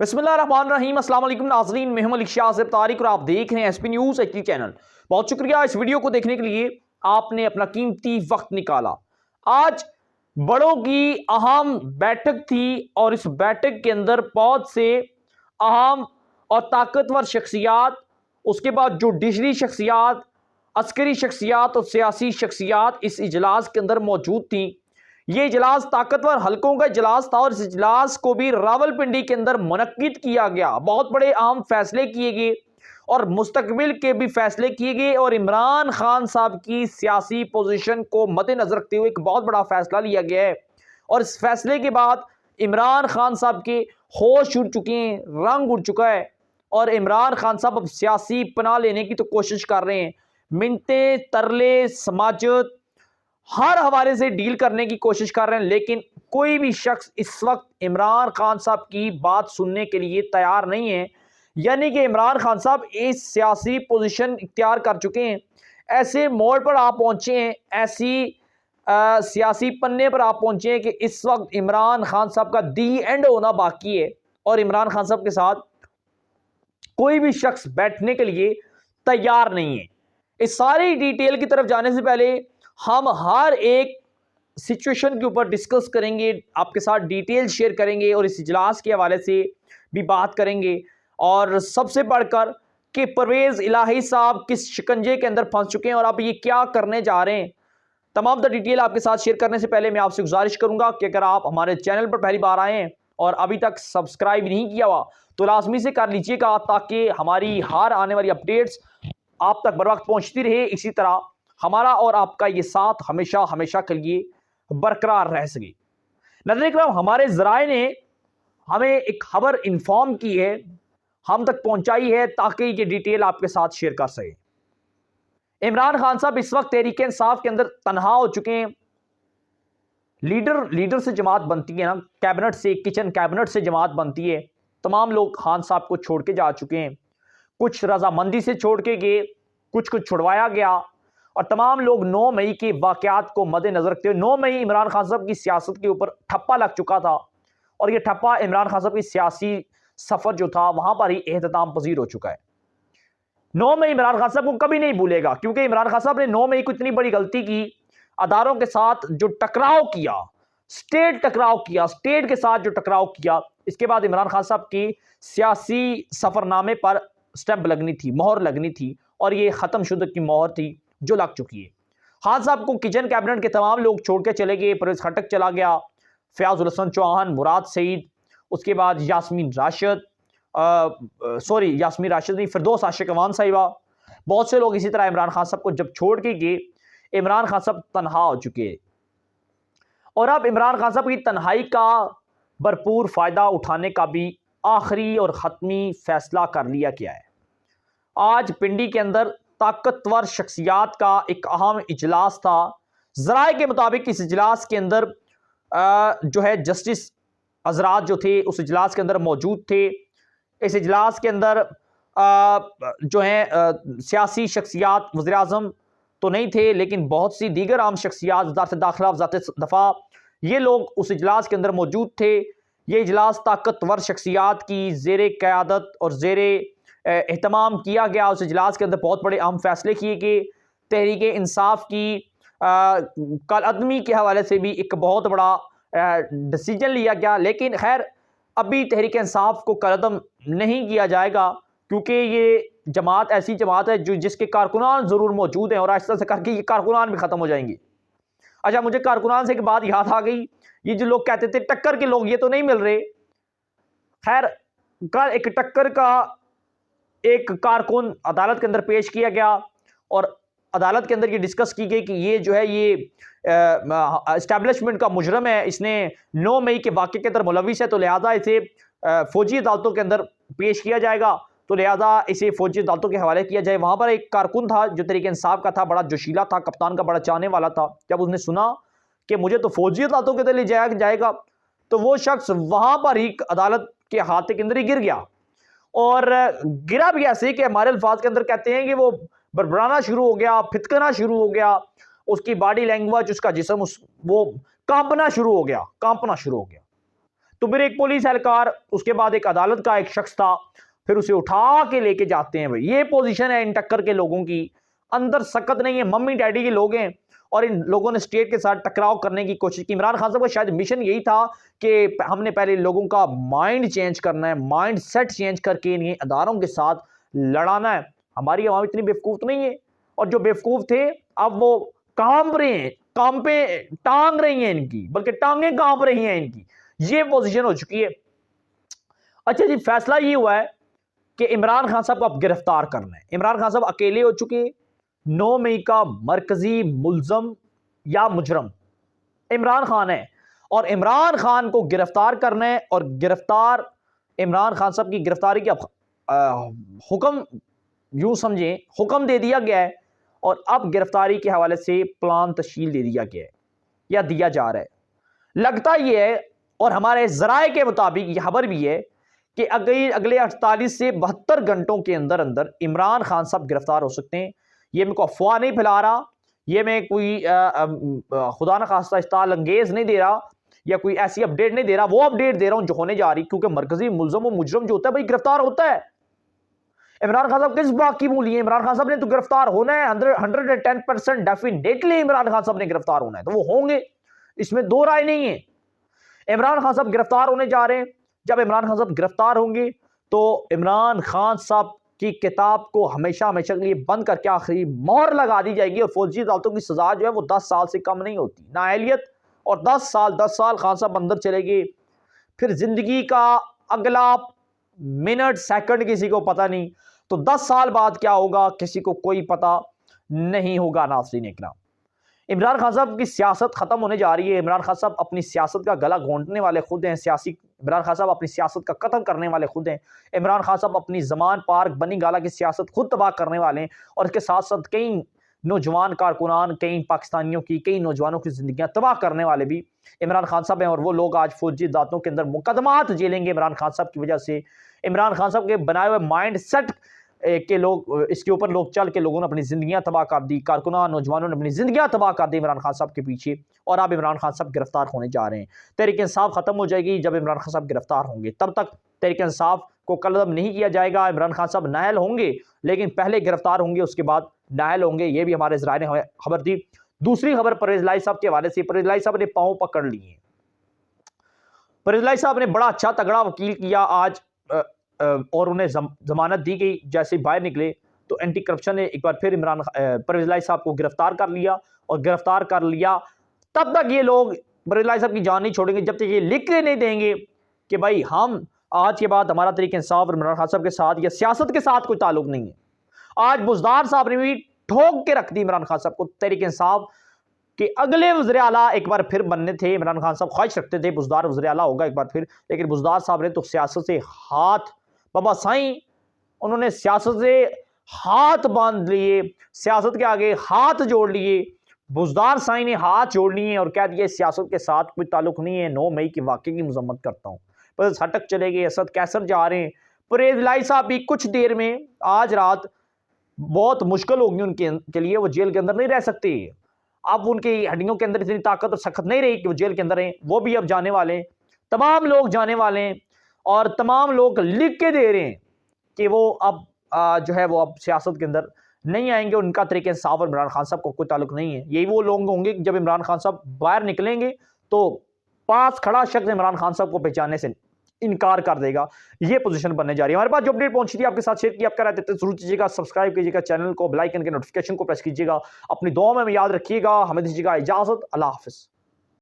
बिस्मिल्लाहिर्रहमानिर्रहीम अस्सलाम वालेकुम नाज़रीन, मैं हूं मलिक शाह तारिक और आप देख रहे हैं एसपी न्यूज़ एचडी चैनल। बहुत शुक्रिया इस वीडियो को देखने के लिए, आपने अपना कीमती वक्त निकाला। आज बड़ों की अहम बैठक थी और इस बैठक के अंदर बहुत से अहम और ताकतवर शख्सियात, उसके बाद जुडिशरी शख्सियात, अस्करी शख्सियात और सियासी शख्सियात इस इजलास के अंदर मौजूद थी। ये इजलास ताकतवर हलकों का इजलास था और इस इजलास को भी रावलपिंडी के अंदर मुनक्किद किया गया। बहुत बड़े अहम फैसले किए गए और मुस्तकबिल के भी फैसले किए गए और इमरान खान साहब की सियासी पोजीशन को मद्देनजर रखते हुए एक बहुत बड़ा फैसला लिया गया है। और इस फैसले के बाद इमरान खान साहब के होश उड़ चुके हैं, रंग उड़ चुका है और इमरान खान साहब अब सियासी पनाह लेने की तो कोशिश कर रहे हैं। मिन्नतें, तरले, समाजत हर हवाले से डील करने की कोशिश कर रहे हैं, लेकिन कोई भी शख्स इस वक्त इमरान खान साहब की बात सुनने के लिए तैयार नहीं है। यानी कि इमरान खान साहब इस सियासी पोजीशन इख्तियार कर चुके हैं, ऐसे मोड़ पर आप पहुंचे हैं, ऐसी सियासी पन्ने पर आप पहुंचे हैं कि इस वक्त इमरान खान साहब का दी एंड होना बाकी है और इमरान खान साहब के साथ कोई भी शख्स बैठने के लिए तैयार नहीं है। इस सारी डिटेल की तरफ जाने से पहले हम हर एक सिचुएशन के ऊपर डिस्कस करेंगे, आपके साथ डिटेल शेयर करेंगे और इस इजलास के हवाले से भी बात करेंगे। और सबसे बढ़कर कि परवेज इलाही साहब किस शिकंजे के अंदर फंस चुके हैं और अब ये क्या करने जा रहे हैं, तमाम द डिटेल आपके साथ शेयर करने से पहले मैं आपसे गुजारिश करूंगा कि अगर आप हमारे चैनल पर पहली बार आए हैं और अभी तक सब्सक्राइब नहीं किया हुआ तो लाजमी से कर लीजिएगा, ताकि हमारी हर आने वाली अपडेट्स आप तक बर वक्त पहुंचती रहे। इसी तरह हमारा और आपका ये साथ हमेशा हमेशा के लिए बरकरार रह सके। नाज़रीन इकराम, हमारे ज़राए ने हमें एक खबर इन्फॉर्म की है, हम तक पहुंचाई है, ताकि ये डिटेल आपके साथ शेयर कर सके। इमरान खान साहब इस वक्त तहरीक इंसाफ के अंदर तनहा हो चुके हैं। लीडर से जमात बनती है ना, कैबिनेट से, किचन कैबिनेट से जमात बनती है। तमाम लोग खान साहब को छोड़ के जा चुके हैं, कुछ रजामंदी से छोड़ के गए, कुछ को छुड़वाया गया और तमाम लोग 9 मई के वाकयात को मद्देनजर रखते हुए 9 मई इमरान खान साहब की सियासत के ऊपर ठप्पा लग चुका था और यह ठप्पा इमरान खान साहब की सियासी सफर जो था वहां पर ही एहतमाम पजीर हो चुका है। 9 मई इमरान खान साहब को कभी नहीं भूलेगा, क्योंकि इमरान खान साहब ने 9 मई को इतनी बड़ी गलती की, अदारों के साथ जो टकराव किया, स्टेट के साथ जो टकराव किया, इसके बाद इमरान खान साहब की सियासी सफरनामे पर स्टैंप लगनी थी, मोहर लगनी थी और ये खत्म शुदा की मोहर थी जो लग चुकी है। खान साहब को किचन कैबिनेट के तमाम लोग छोड़ के चले गए। परवेज खटक चला गया, फयाजुल हसन चौहान, मुराद सईद, उसके बाद यास्मीन राशिद नहीं, फिरदौस आशिक अवान साहिबा, बहुत से लोग इसी तरह इमरान खान साहब को जब छोड़ के गए, इमरान खान साहब तनहा हो चुके हैं। और अब इमरान खान साहब की तन्हाई का भरपूर फायदा उठाने का भी आखिरी और ख़त्मी फैसला कर लिया गया है। आज पिंडी के अंदर ताकतवर शख्सियात का एक अहम इजलास था। ज़राए के मुताबिक इस इजलास के अंदर जो है जस्टिस हजरात जो थे उस इजलास के अंदर मौजूद थे। इस इजलास के अंदर जो है सियासी शख्सियात, वज़ीर आज़म तो नहीं थे, लेकिन बहुत सी दीगर आम शख्सियात, वज़ारत दाखिला, वज़ारत दफ़ा, ये लोग उस इजलास के अंदर मौजूद थे। ये इजलास ताकतवर शख्सियात की ज़ेरे क़यादत और ज़ेरे एहतमाम किया गया। उस इजलास के अंदर बहुत बड़े अहम फैसले किए गए। तहरीक इंसाफ की कलअदमी के हवाले से भी एक बहुत बड़ा डिसीजन लिया गया, लेकिन खैर अभी तहरीक इंसाफ को कलअदम नहीं किया जाएगा, क्योंकि ये जमात ऐसी जमात है जो जिसके कारकुनान ज़रूर मौजूद हैं और आहिस्ता से करके ये कारकुनान भी ख़त्म हो जाएंगे। अच्छा, मुझे कारकुनान से एक बात याद आ गई, ये जो लोग कहते थे टक्कर के लोग, ये तो नहीं मिल रहे। खैर, कल एक टक्कर का एक कारकुन अदालत के अंदर पेश किया गया और अदालत के अंदर ये डिस्कस की गई कि ये जो है ये एस्टैब्लिशमेंट का मुजरम है, इसने 9 मई के वाक़े के अंदर मुलविस है, तो लिहाजा इसे फौजी अदालतों के अंदर पेश किया जाएगा, तो लिहाजा इसे फौजी अदालतों के हवाले किया जाए। वहाँ पर एक कारकुन था जो तहरीक इंसाफ का था, बड़ा जोशीला था, कप्तान का बड़ा चाहने वाला था। जब उसने सुना कि मुझे तो फौजी अदालतों के अंदर ले जाया जाएगा, तो वो शख्स वहाँ पर ही अदालत के हाथ के अंदर ही गिर गया। और गिरा भी ऐसे कि हमारे अल्फाज के अंदर कहते हैं कि वो बड़बड़ाना शुरू हो गया, फितकना शुरू हो गया, उसकी बॉडी लैंग्वेज, उसका जिस्म वो कांपना शुरू हो गया। तो फिर एक पुलिस एहलकार, उसके बाद एक अदालत का एक शख्स था, फिर उसे उठा के लेके जाते हैं। भाई ये पोजीशन है इन टक्कर के लोगों की, अंदर सकत नहीं है, मम्मी डैडी के लोग हैं और इन लोगों ने स्टेट के साथ टकराव करने की कोशिश की। इमरान खान साहब का शायद मिशन यही था कि हमने पहले लोगों का माइंड चेंज करना है, माइंड सेट चेंज करके इन्हें अदारों के साथ लड़ाना है। हमारी आवाम इतनी बेवकूफ तो नहीं है, और जो बेवकूफ थे अब वो कांप रहे हैं, कांपे टांग रही हैं इनकी, बल्कि टांगे कांप रही हैं इनकी, ये पोजीशन हो चुकी है। अच्छा जी, फैसला ये हुआ है कि इमरान खान साहब को अब गिरफ्तार करना है। इमरान खान साहब अकेले हो चुके, 9 मई का मरकजी मुलजम या मुजरम इमरान खान है, और इमरान खान को गिरफ्तार करना है। और गिरफ्तार इमरान खान साहब की गिरफ्तारी की हुक्म, यूं समझें हुक्म दे दिया गया है, और अब गिरफ्तारी के हवाले से प्लान तश्कील दे दिया गया है या दिया जा रहा है। लगता यह है, और हमारे जराए के मुताबिक यह खबर भी है कि अगले 48 से 72 घंटों के अंदर अंदर इमरान खान साहब गिरफ्तार हो सकते हैं। ये मैं कोई अफवाह नहीं फैला रहा, ये मैं कोई खुदा न खास्ता इस्ताल अंगेज नहीं दे रहा, या कोई ऐसी अपडेट नहीं दे रहा, वो अपडेट दे रहा हूं जो होने जा रही, क्योंकि मरकजी मुलजम और मुजरम जो होता है भाई गिरफ्तार होता है। इमरान खान साहब किस बात की बोली है? इमरान खान साहब ने तो गिरफ्तार होना है, 110% डेफिनेटली इमरान खान साहब ने गिरफ्तार होना है, तो वो होंगे, इसमें दो राय नहीं है। इमरान खान साहब गिरफ्तार होने जा रहे हैं। जब इमरान खान साहब गिरफ्तार होंगे तो इमरान खान साहब की किताब को हमेशा हमेशा के लिए बंद करके आखिरी मोहर लगा दी जाएगी, और फौजी अदालतों की सजा जो है वो 10 साल से कम नहीं होती, नाअहलियत, और 10 साल खान साहब अंदर चले गए। फिर जिंदगी का अगला मिनट सेकंड किसी को पता नहीं, तो 10 साल बाद क्या होगा किसी को कोई पता नहीं होगा। नाज़रीन इकराम, इमरान खान साहब की सियासत खत्म होने जा रही है। इमरान खान साहब अपनी सियासत का गला घोंटने वाले खुद हैं, इमरान खान साहब अपनी सियासत का कत्ल करने वाले खुद हैं। इमरान खान साहब अपनी जमान पार्क बनी गाला की सियासत खुद तबाह करने वाले हैं, और इसके साथ साथ कई नौजवान कारकुनान, कई पाकिस्तानियों की, कई नौजवानों की जिंदगियां तबाह करने वाले भी इमरान खान साहब हैं, और वो लोग आज फौजी अदालतों के अंदर मुकदमात झेलेंगे इमरान खान साहब की वजह से। इमरान खान साहब के बनाए हुए माइंड सेट के लोग, इसके ऊपर लोग चल के लोगों ने अपनी जिंदगियां तबाह कर दी, कारकुनान नौजवानों ने अपनी जिंदगियां तबाह कर दी इमरान खान साहब के पीछे, और अब इमरान खान साहब गिरफ्तार होने जा रहे हैं। तहरीक इंसाफ खत्म हो जाएगी जब इमरान खान साहब गिरफ्तार होंगे, तब तक तहरीक इंसाफ को कलअदब नहीं किया जाएगा। इमरान खान साहब नाअहल होंगे, लेकिन पहले गिरफ्तार होंगे, उसके बाद नाअहल होंगे। ये भी हमारे ज़राए ने खबर दी। दूसरी खबर परवेज लाई साहब के हवाले से, परवेज लाई साहब ने पांव पकड़ लिए। परवेज लाई साहब ने बड़ा अच्छा तगड़ा वकील किया आज, और उन्हें जमानत दी गई। जैसे बाहर निकले तो एंटी करप्शन ने एक बार फिर परवेज लाई साहब को गिरफ्तार कर लिया, और गिरफ्तार कर लिया तब तक ये लोग परवेज लाई साहब की जान नहीं छोड़ेंगे जब तक ये लिख के नहीं देंगे कि भाई हम आज के बाद हमारा तरीके इंसाफ और इमरान खान साहब के साथ या सियासत के साथ कोई ताल्लुक नहीं है। आज बुजदार साहब ने भी ठोक के रख दी इमरान खान साहब को। तहरीक इंसाफ के अगले वज़ीर आला एक बार फिर बनने थे, इमरान खान साहब ख्वाहिश रखते थे बुजदार वज़ीर आला होगा एक बार फिर, लेकिन बुजदार साहब ने तो सियासत से हाथ, बाबा साईं उन्होंने सियासत से हाथ बांध लिए, सियासत के आगे हाथ जोड़ लिए। बुजदार साईं ने हाथ जोड़ लिए और कह दिया सियासत के साथ कोई ताल्लुक नहीं है, 9 मई के वाक़े की मजम्मत करता हूँ। बस हटक चले गए, असद कैसर जा रहे हैं। परवेज लाई साहब भी कुछ देर में, आज रात बहुत मुश्किल होगी उनके लिए, वो जेल के अंदर नहीं रह सकते। अब उनकी हड्डियों के अंदर इतनी ताकत और सख्त नहीं रही कि वो जेल के अंदर हैं। वो भी अब जाने वाले हैं, तमाम लोग जाने वाले हैं, और तमाम लोग लिख के दे रहे हैं कि वो अब जो है वो अब सियासत के अंदर नहीं आएंगे। उनका तरीके इंसाफ और इमरान खान साहब को कोई ताल्लुक नहीं है। यही वो लोग होंगे जब इमरान खान साहब बाहर निकलेंगे तो पास खड़ा शख्स इमरान खान साहब को पहचानने से इनकार कर देगा। ये पोजीशन बनने जा रही है। हमारे पास जो अपडेट पहुंची थी आपके साथ शेयर की, आपका रहते जरूर कीजिएगा, सब्सक्राइब कीजिएगा चैनल को, बेल आइकन के नोटिफिकेशन को प्रेस कीजिएगा। अपनी दुआ में याद रखिएगा। हमें दीजिएगा इजाजत। अल्लाह हाफिज।